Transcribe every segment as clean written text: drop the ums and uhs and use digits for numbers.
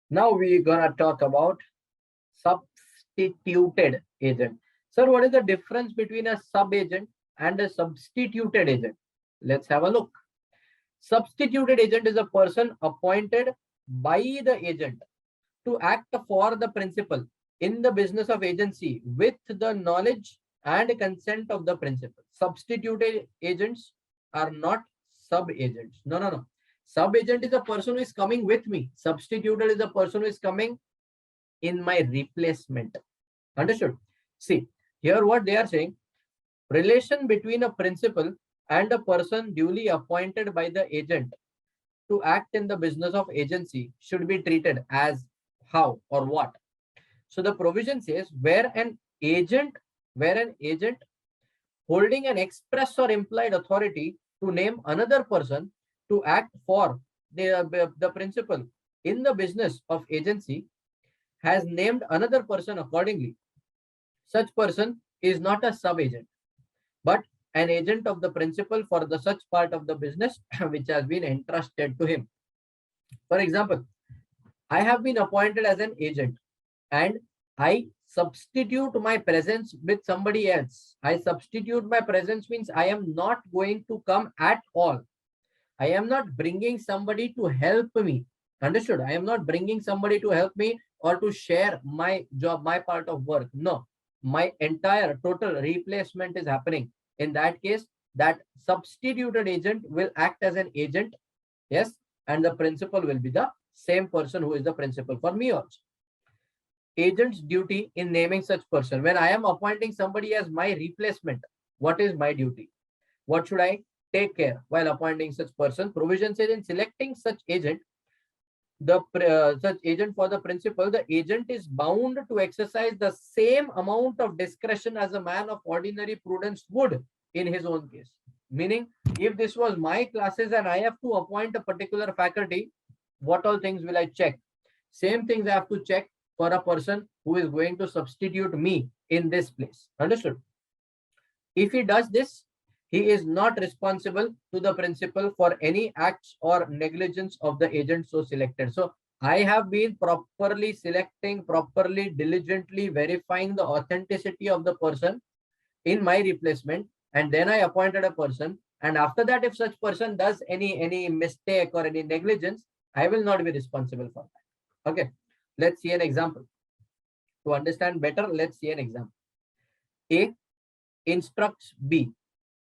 Now we're gonna talk about substituted agent. Sir, what is the difference between a sub-agent and a substituted agent? Let's have a look. Substituted agent is a person appointed by the agent to act for the principal in the business of agency with the knowledge and consent of the principal. Substituted agents are not sub-agents. No, no, no. Sub-agent is a person who is coming with me. Substituted is a person who is coming in my replacement. Understood? See, here what they are saying, relation between a principal and a person duly appointed by the agent to act in the business of agency should be treated as how or what. So the provision says where an agent holding an express or implied authority to name another person to act for the principal in the business of agency has named another person accordingly. Such person is not a sub-agent, but an agent of the principal for the such part of the business which has been entrusted to him. For example, I have been appointed as an agent and I substitute my presence with somebody else. I substitute my presence means I am not going to come at all. I am not bringing somebody to help me. Understood? I am not bringing somebody to help me or to share my job, my part of work. No, my entire total replacement is happening. In that case, that substituted agent will act as an agent. Yes. And the principal will be the same person who is the principal for me also. Agent's duty in naming such person. When I am appointing somebody as my replacement, what is my duty? What should I take care while appointing such person? Provision says in selecting such agent, the such agent for the principal, the agent is bound to exercise the same amount of discretion as a man of ordinary prudence would in his own case. Meaning, if this was my classes and I have to appoint a particular faculty, what all things will I check? Same things I have to check for a person who is going to substitute me in this place. Understood? If he does this, he is not responsible to the principal for any acts or negligence of the agent so selected. So I have been properly selecting, properly, diligently verifying the authenticity of the person in my replacement, and then I appointed a person. And after that, if such person does any mistake or any negligence, I will not be responsible for that. Okay, let's see an example. To understand better, let's see an example. A instructs B.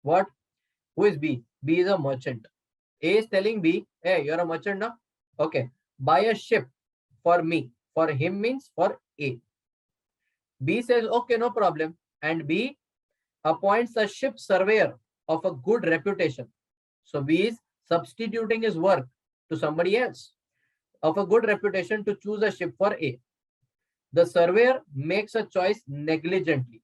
What? Who is B? B is a merchant. A is telling B, hey, you're a merchant now? Okay, buy a ship for me. For him means for A. B says, okay, no problem. And B appoints a ship surveyor of a good reputation. So B is substituting his work to somebody else of a good reputation to choose a ship for A. The surveyor makes a choice negligently.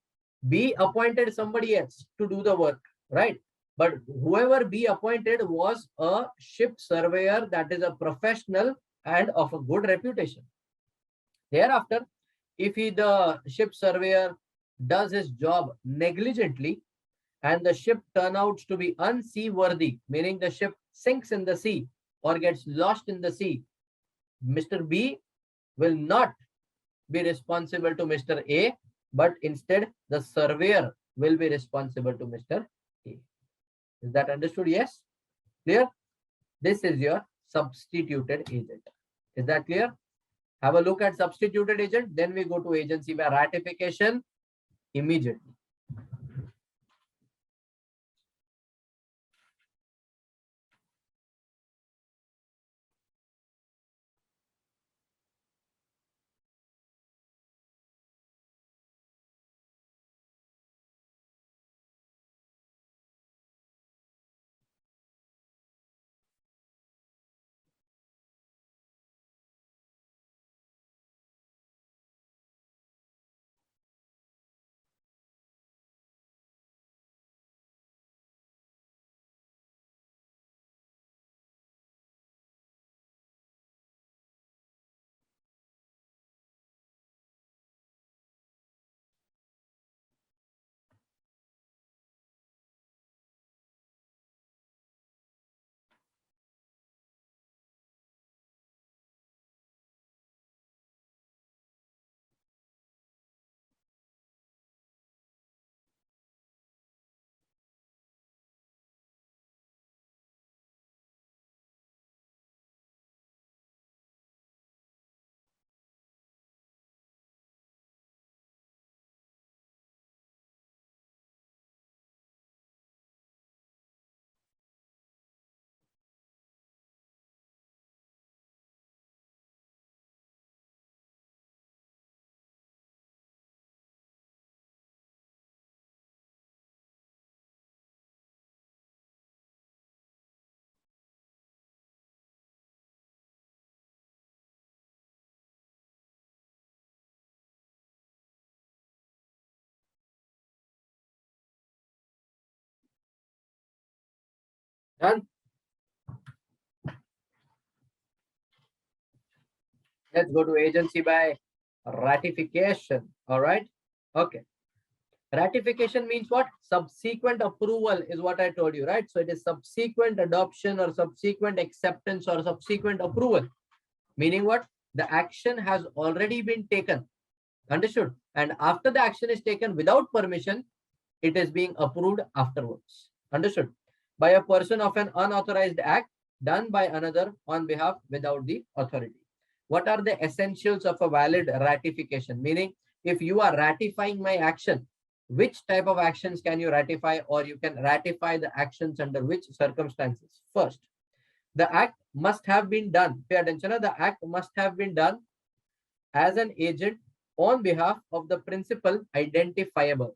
B appointed somebody else to do the work, right? But whoever B appointed was a ship surveyor that is a professional and of a good reputation. Thereafter, if the ship surveyor does his job negligently and the ship turns out to be unseaworthy, meaning the ship sinks in the sea or gets lost in the sea, Mr. B will not be responsible to Mr. A, but instead the surveyor will be responsible to Mr. A. Is that understood? Yes? Clear? This is your substituted agent. Is that clear? Have a look at substituted agent. Then we go to agency by ratification immediately. Done. Let's go to agency by ratification. All right. Okay. Ratification means what? Subsequent approval is what I told you, right? So it is subsequent adoption or subsequent acceptance or subsequent approval. Meaning what? The action has already been taken. Understood? And after the action is taken without permission, it is being approved afterwards. Understood? By a person of an unauthorized act done by another on behalf without the authority. What are the essentials of a valid ratification? Meaning, if you are ratifying my action, which type of actions can you ratify, or you can ratify the actions under which circumstances? First, the act must have been done. Pay attention, the act must have been done as an agent on behalf of the principal identifiable.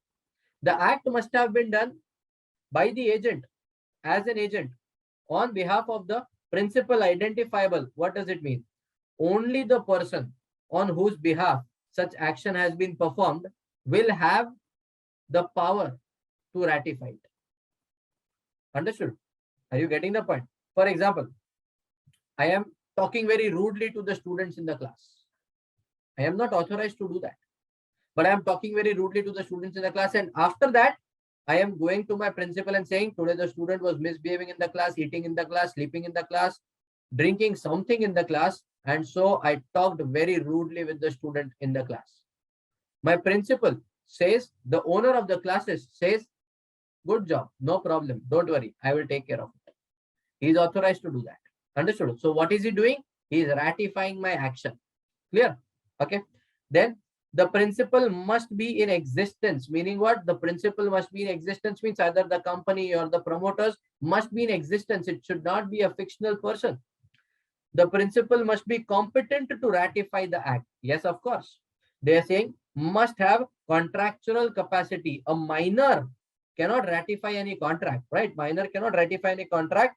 The act must have been done by the agent as an agent on behalf of the principal identifiable. What does it mean? Only the person on whose behalf such action has been performed will have the power to ratify it. Understood? Are you getting the point? For example, I am talking very rudely to the students in the class. I am not authorized to do that. But I am talking very rudely to the students in the class. And after that, I am going to my principal and saying, today the student was misbehaving in the class, eating in the class, sleeping in the class, drinking something in the class. And so I talked very rudely with the student in the class. My principal says, the owner of the classes says, good job, no problem, don't worry, I will take care of it. He is authorized to do that. Understood? So what is he doing? He is ratifying my action. Clear? Okay. Then the principal must be in existence. Meaning what? The principal must be in existence means either the company or the promoters must be in existence. It should not be a fictional person. The principal must be competent to ratify the act. Yes, of course. They are saying must have contractual capacity. A minor cannot ratify any contract, right? Minor cannot ratify any contract.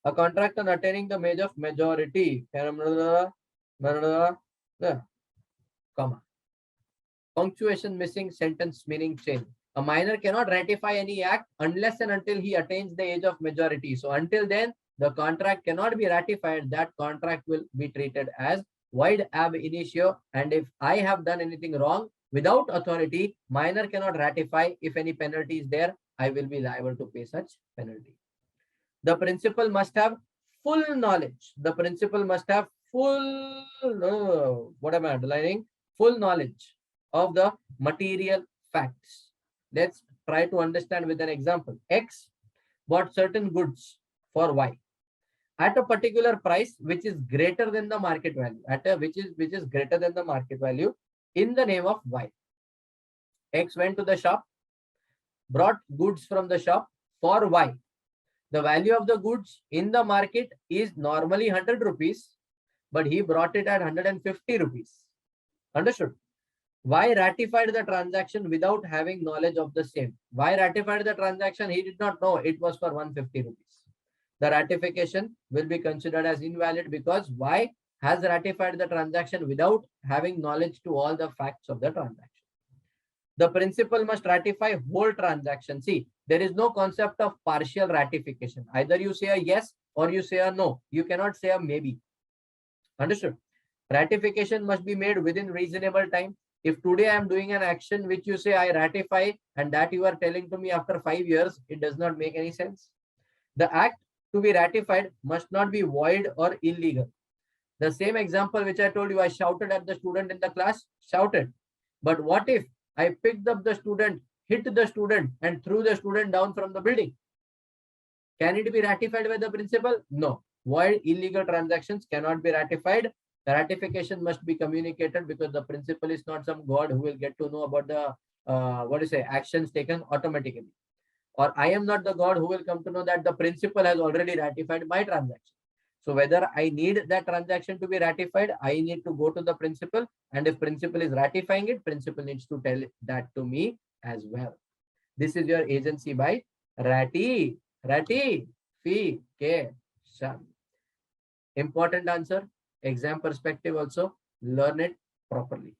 A contract on attaining the majority. Comma. Punctuation missing, sentence meaning change. A minor cannot ratify any act unless and until he attains the age of majority. So until then, the contract cannot be ratified. That contract will be treated as void ab initio. And if I have done anything wrong without authority, minor cannot ratify. If any penalty is there, I will be liable to pay such penalty. The principal must have full knowledge. The principal must have full, what am I underlining? Full knowledge of the material facts. Let's try to understand with an example. X bought certain goods for Y at a particular price which is greater than the market value, which is greater than the market value in the name of Y. X went to the shop, brought goods from the shop for Y. The value of the goods in the market is normally 100 rupees, but he brought it at 150 rupees. Understood? Y ratified the transaction without having knowledge of the same. Y ratified the transaction, he did not know it was for 150 rupees. The ratification will be considered as invalid because Y has ratified the transaction without having knowledge to all the facts of the transaction. The principal must ratify whole transaction. See, there is no concept of partial ratification. Either you say a yes or you say a no. You cannot say a maybe. Understood? Ratification must be made within reasonable time. If today I am doing an action which you say I ratify and that you are telling to me after 5 years, it does not make any sense. The act to be ratified must not be void or illegal. The same example which I told you, I shouted at the student in the class, shouted. But what if I picked up the student, hit the student and threw the student down from the building? Can it be ratified by the principal? No. Void illegal transactions cannot be ratified. The ratification must be communicated because the principal is not some god who will get to know about the actions taken automatically. Or I am not the god who will come to know that the principal has already ratified my transaction. So whether I need that transaction to be ratified, I need to go to the principal. And if principal is ratifying it, principal needs to tell that to me as well. This is your agency by ratification. Important answer, exam perspective also, learn it properly.